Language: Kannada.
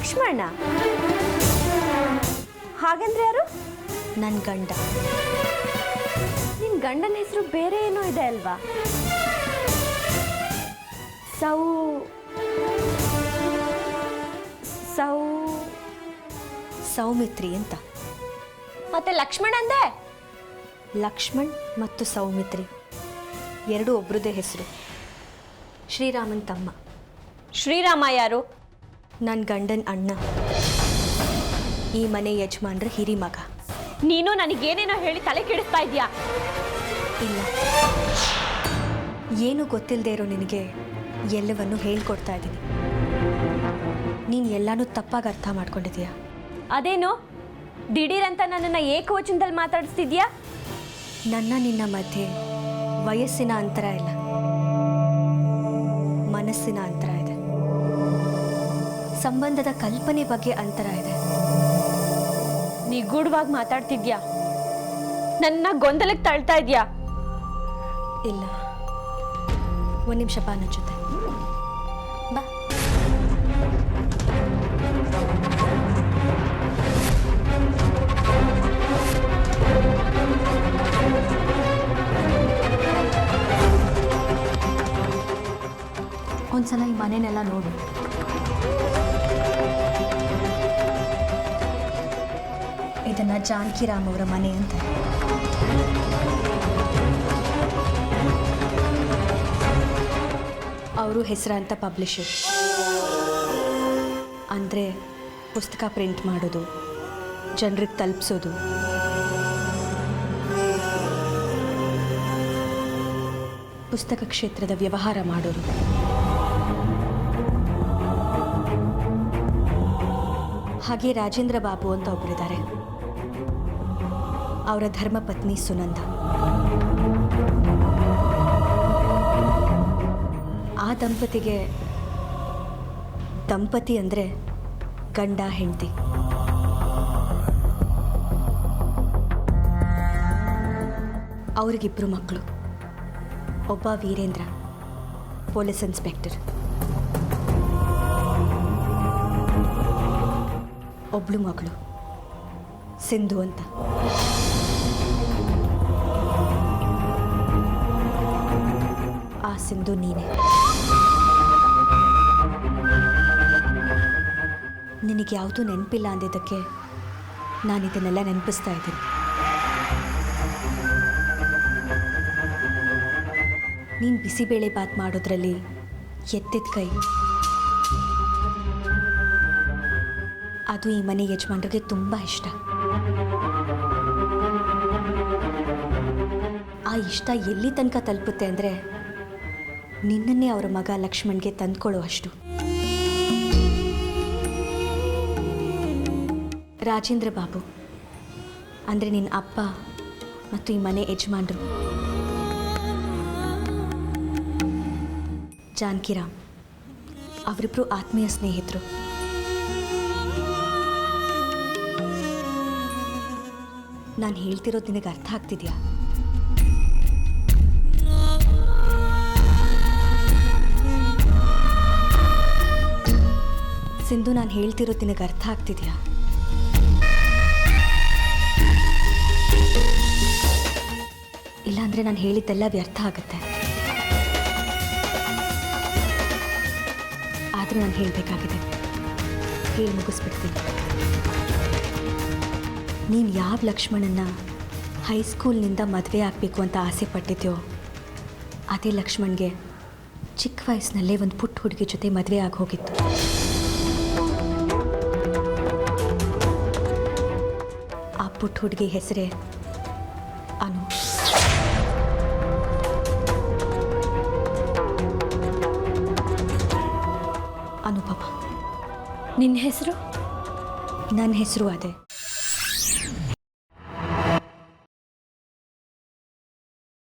ಲಕ್ಷ್ಮಣ ಹಾಗಂದ್ರೆ ಯಾರು? ನನ್ನ ಗಂಡ. ನಿನ್ನ ಗಂಡನ ಹೆಸರು ಬೇರೆ ಏನೋ ಇದೆ ಅಲ್ವಾ? ಸೌ ಸೌ ಸೌಮಿತ್ರಿ ಅಂತ. ಮತ್ತೆ ಲಕ್ಷ್ಮಣ ಅಂದೆ? ಲಕ್ಷ್ಮಣ್ ಮತ್ತು ಸೌಮಿತ್ರಿ ಎರಡೂ ಒಬ್ರದೇ ಹೆಸರು. ಶ್ರೀರಾಮನ್ ತಮ್ಮ. ಶ್ರೀರಾಮ ಯಾರು? ನನ್ನ ಗಂಡನ ಅಣ್ಣ, ಈ ಮನೆ ಯಜಮಾನ್ರ ಹಿರಿ ಮಗ. ನೀನು ನನಗೇನೇನೋ ಹೇಳಿ ತಲೆ ಕೆಡಿಸ್ತಾ ಇದೀಯಾ. ಇಲ್ಲ, ಏನು ಗೊತ್ತಿಲ್ಲದೆ ಇರೋ ನಿನಗೆ ಎಲ್ಲವನ್ನು ಹೇಳ್ಕೊಡ್ತಾ ಇದ್ದೀನಿ. ನೀನು ಎಲ್ಲನೂ ತಪ್ಪಾಗಿ ಅರ್ಥ ಮಾಡ್ಕೊಂಡಿದೀಯ. ಅದೇನು ದಿಢೀರಂತ ನನ್ನನ್ನು ಏಕವಚನದಲ್ಲಿ ಮಾತಾಡಿಸ್ತಿದ್ಯಾ? ನನ್ನ ನಿನ್ನ ಮಧ್ಯೆ ವಯಸ್ಸಿನ ಅಂತರ ಇಲ್ಲ, ಮನಸ್ಸಿನ ಅಂತರ ಇದೆ. ಸಂಬಂಧದ ಕಲ್ಪನೆ ಬಗ್ಗೆ ಅಂತರ ಇದೆ. ನಿಗೂಢವಾಗಿ ಮಾತಾಡ್ತಿದ್ಯಾ, ನನ್ನ ಗೊಂದಲಕ್ಕೆ ತಳ್ತಾ ಇದ್ಯಾ. ಇಲ್ಲ, ಒಂದು ನಿಮಿಷ ಬಾ ನನ್ನ ಜೊತೆ ಬಾ. ಒಂದ್ಸಲ ಈ ಮನೆನೆಲ್ಲ ನೋಡು. ಇದನ್ನ ಜಾನಕಿರಾಮ್ ಅವರ ಮನೆ ಅಂತ. ಅವರು ಹೆಸರಾಂತ ಪಬ್ಲಿಷರ್. ಅಂದರೆ ಪುಸ್ತಕ ಪ್ರಿಂಟ್ ಮಾಡೋದು, ಜನರಿಗೆ ತಲುಪಿಸೋದು. ಪುಸ್ತಕ ಕ್ಷೇತ್ರದ ವ್ಯವಹಾರ ಮಾಡೋರು. ಹಾಗೆ ರಾಜೇಂದ್ರ ಬಾಬು ಅಂತ ಒಬ್ಬರಿದ್ದಾರೆ. ಅವರ ಧರ್ಮಪತ್ನಿ ಸುನಂದ. ಆ ದಂಪತಿಗೆ ದಂಪತಿ ಅಂದರೆ ಗಂಡ ಹೆಂಡತಿ. ಅವ್ರಿಗಿಬ್ಬರು ಮಕ್ಕಳು. ಒಬ್ಬ ವೀರೇಂದ್ರ, ಪೊಲೀಸ್ ಇನ್ಸ್ಪೆಕ್ಟರ್. ಒಬ್ಳು ಮಗಳು ಸಿಂಧು ಅಂತ. ಆ ಸಿಂಧು ನೀನೆ. ನಿನಗೆ ಯಾವುದೂ ನೆನಪಿಲ್ಲ ಅಂದಿದ್ದಕ್ಕೆ ನಾನು ಇದನ್ನೆಲ್ಲ ನೆನಪಿಸ್ತಾ ಇದ್ದೀನಿ. ನೀನು ಬಿಸಿಬೇಳೆ ಬಾತ್ ಮಾಡೋದ್ರಲ್ಲಿ ಎತ್ತಿದ ಕೈ, ಅದು ಈ ಮನೆ ಯಜಮಾನ್ರಿಗೆ ತುಂಬ ಇಷ್ಟ. ಆ ಇಷ್ಟ ಎಲ್ಲಿ ತನಕ ತಲುಪುತ್ತೆ ಅಂದರೆ ನಿನ್ನನ್ನೇ ಅವರ ಮಗ ಲಕ್ಷ್ಮಣ್ಗೆ ತಂದ್ಕೊಳ್ಳೋ ಅಷ್ಟು. ರಾಜೇಂದ್ರ ಬಾಬು ಅಂದರೆ ನಿನ್ನ ಅಪ್ಪ ಮತ್ತು ಈ ಮನೆ ಯಜಮಾನ್ರು. ಜಾನಕಿರಾಮ್ ಅವರಿಬ್ಬರು ಆತ್ಮೀಯ ಸ್ನೇಹಿತರು. ನಾನು ಹೇಳ್ತಿರೋದು ನಿನಗೆ ಅರ್ಥ ಆಗ್ತಿದೆಯಾ? ಸಿಂಧು, ನಾನು ಹೇಳ್ತಿರೋದು ನಿನಗೆ ಅರ್ಥ ಆಗ್ತಿದೆಯಾ? ಇಲ್ಲಾಂದರೆ ನಾನು ಹೇಳಿದ್ದೆಲ್ಲ ವ್ಯರ್ಥ ಆಗುತ್ತೆ. ಆದರೂ ನಾನು ಹೇಳಬೇಕಾಗಿದೆ, ಹೇಳಿ ಮುಗಿಸ್ಬಿಡ್ತೀನಿ. ನೀನು ಯಾವ ಲಕ್ಷ್ಮಣನ್ನ ಹೈಸ್ಕೂಲ್ನಿಂದ ಮದುವೆ ಆಗಬೇಕು ಅಂತ ಆಸೆ ಪಟ್ಟಿದ್ಯೋ ಅದೇ ಲಕ್ಷ್ಮಣ್ಗೆ ಚಿಕ್ಕ ವಯಸ್ಸಿನಲ್ಲೇ ಒಂದು ಪುಟ್ಟ ಹುಡುಗಿ ಜೊತೆ ಮದುವೆ ಆಗಿ ಹೋಗಿತ್ತು. ಆ ಪುಟ್ಟ ಹುಡುಗಿ ಹೆಸರೇ ಅನು. ಅನುಪಮ. ನಿನ್ನ ಹೆಸರು? ನನ್ನ ಹೆಸರು ಅದೇ.